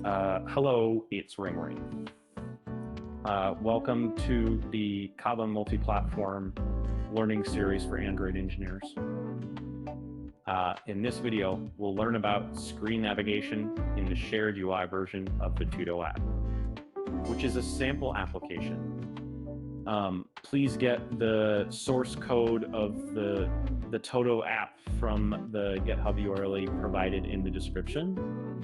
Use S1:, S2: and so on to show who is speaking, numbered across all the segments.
S1: Hello, it's RingRing. Welcome to the Kotlin Multiplatform learning series for Android engineers. In this video, we'll learn about screen navigation in the shared UI version of the Todo app, which is a sample application. Please get the source code of the Todo app from the GitHub URL provided in the description.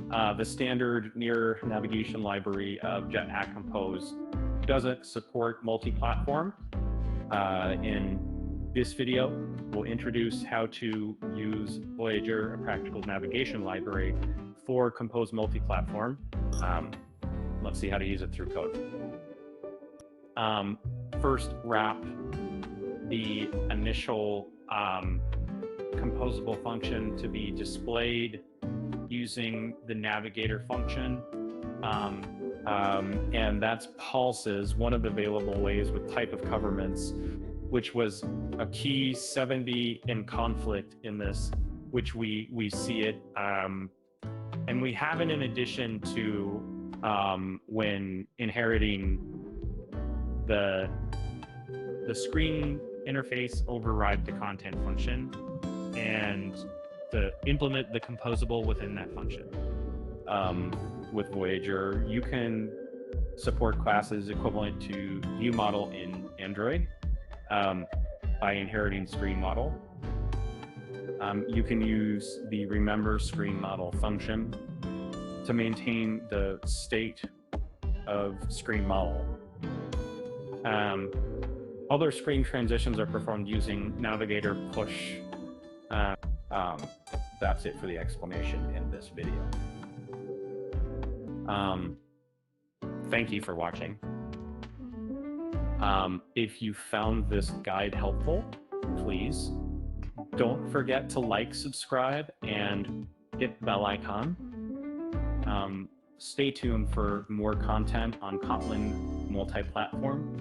S1: The standard near navigation library of Jetpack Compose doesn't support multi-platform. In this video, we'll introduce how to use Voyager, a practical navigation library, for Compose Multiplatform. Let's see how to use it through code. First, wrap the initial composable function to be displayed using the Navigator function, and that's pulses, one of the available ways with type of coverments, which was a key 70 in conflict in this, which we see it, and we have it in addition to when inheriting the screen interface override the content function and to implement the composable within that function. With Voyager, you can support classes equivalent to viewModel in Android by inheriting screen model. You can use the remember screen model function to maintain the state of screen model. Other screen transitions are performed using Navigator push. That's it for the explanation in this video. Thank you for watching. If you found this guide helpful, please don't forget to like, subscribe, and hit the bell icon. Stay tuned for more content on Kotlin Multiplatform.